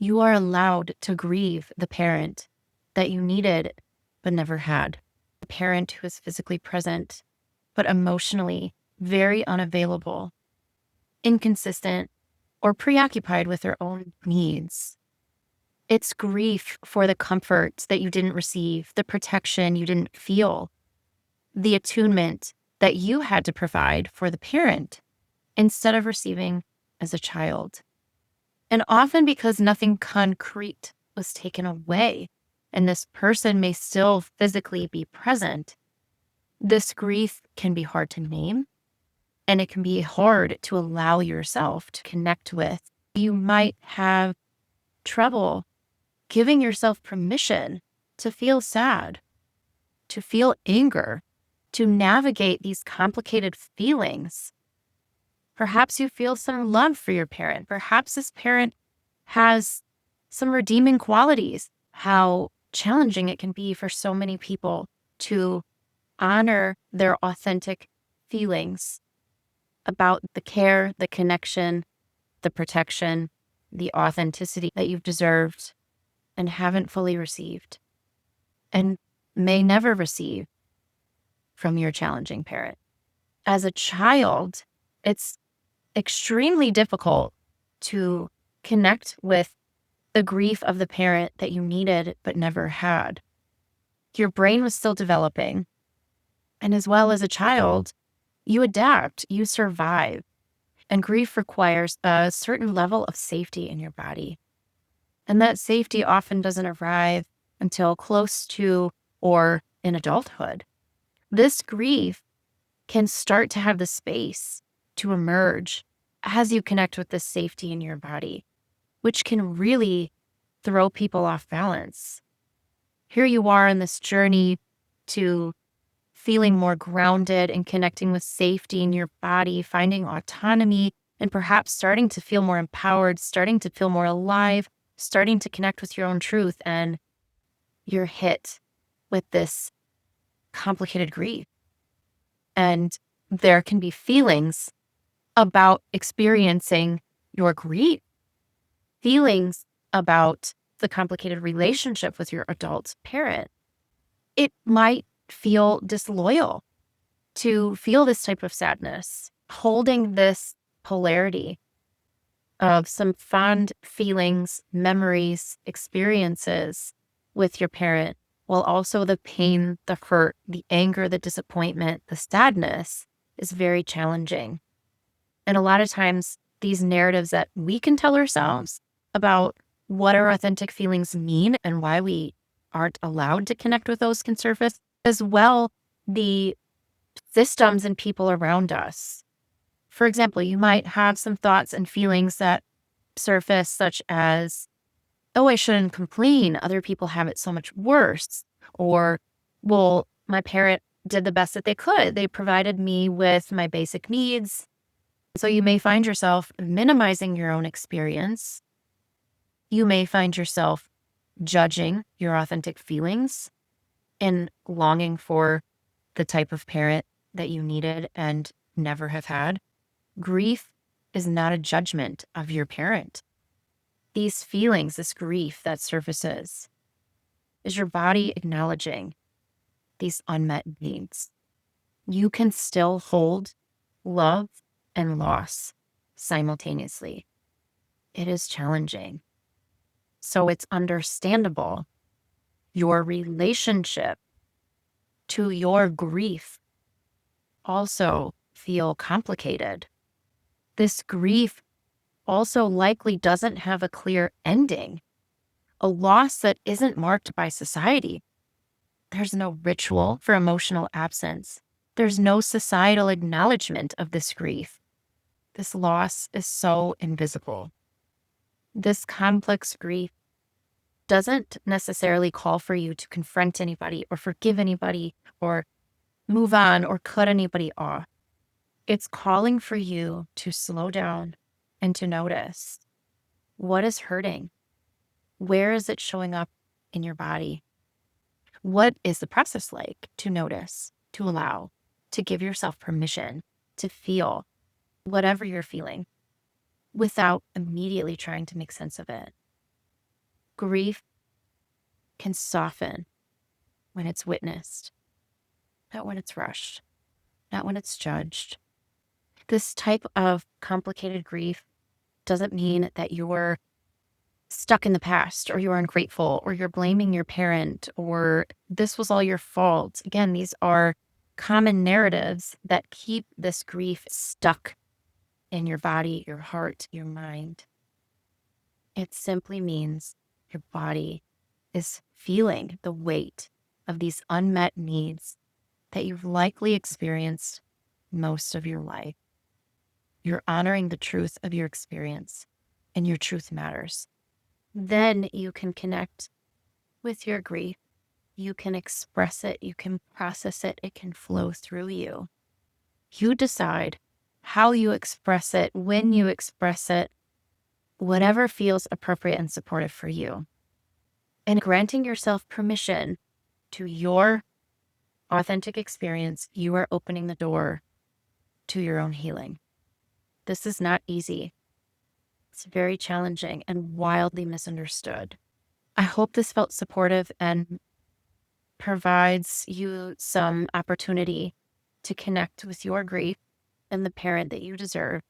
You are allowed to grieve the parent that you needed but never had. The parent who is physically present but emotionally very unavailable, inconsistent, or preoccupied with their own needs. It's grief for the comforts that you didn't receive, the protection you didn't feel, the attunement that you had to provide for the parent instead of receiving as a child. And often because nothing concrete was taken away and this person may still physically be present, this grief can be hard to name and it can be hard to allow yourself to connect with. You might have trouble giving yourself permission to feel sad, to feel anger, to navigate these complicated feelings. Perhaps you feel some love for your parent. Perhaps this parent has some redeeming qualities. How challenging it can be for so many people to honor their authentic feelings about the care, the connection, the protection, the authenticity that you've deserved and haven't fully received and may never receive from your challenging parent. As a child, it's extremely difficult to connect with the grief of the parent that you needed but never had. Your brain was still developing. And as well as a child, you adapt, you survive. And grief requires a certain level of safety in your body. And that safety often doesn't arrive until close to or in adulthood. This grief can start to have the space to emerge as you connect with this safety in your body, which can really throw people off balance. Here you are in this journey to feeling more grounded and connecting with safety in your body, finding autonomy, and perhaps starting to feel more empowered, starting to feel more alive, starting to connect with your own truth, and you're hit with this complicated grief. And there can be feelings about experiencing your grief, feelings about the complicated relationship with your adult parent. It might feel disloyal to feel this type of sadness, holding this polarity of some fond feelings, memories, experiences with your parent, while also the pain, the hurt, the anger, the disappointment, the sadness is very challenging. And a lot of times, these narratives that we can tell ourselves about what our authentic feelings mean and why we aren't allowed to connect with those can surface, as well the systems and people around us. For example, you might have some thoughts and feelings that surface such as, oh, I shouldn't complain. Other people have it so much worse. Or, well, my parent did the best that they could. They provided me with my basic needs. So you may find yourself minimizing your own experience. You may find yourself judging your authentic feelings and longing for the type of parent that you needed and never have had. Grief is not a judgment of your parent. These feelings, this grief that surfaces, is your body acknowledging these unmet needs. You can still hold love and loss simultaneously. It is challenging. So it's understandable your relationship to your grief also feel complicated. This grief also likely doesn't have a clear ending, a loss that isn't marked by society. There's no ritual for emotional absence. There's no societal acknowledgement of this grief. This loss is so invisible. This complex grief doesn't necessarily call for you to confront anybody or forgive anybody or move on or cut anybody off. It's calling for you to slow down and to notice what is hurting. Where is it showing up in your body? What is the process like to notice, to allow, to give yourself permission to feel whatever you're feeling without immediately trying to make sense of it? Grief can soften when it's witnessed, not when it's rushed, not when it's judged. This type of complicated grief doesn't mean that you're stuck in the past or you're ungrateful or you're blaming your parent or this was all your fault. Again, these are common narratives that keep this grief stuck in your body, your heart, your mind. It simply means your body is feeling the weight of these unmet needs that you've likely experienced most of your life. You're honoring the truth of your experience, and your truth matters. Then you can connect with your grief. You can express it. You can process it. It can flow through you. You decide how you express it, when you express it, whatever feels appropriate and supportive for you. And granting yourself permission to your authentic experience, you are opening the door to your own healing. This is not easy. It's very challenging and wildly misunderstood. I hope this felt supportive and provides you some opportunity to connect with your grief and the parent that you deserve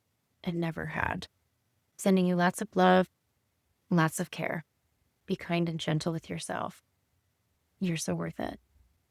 and never had. Sending you lots of love, lots of care. Be kind and gentle with yourself. You're so worth it.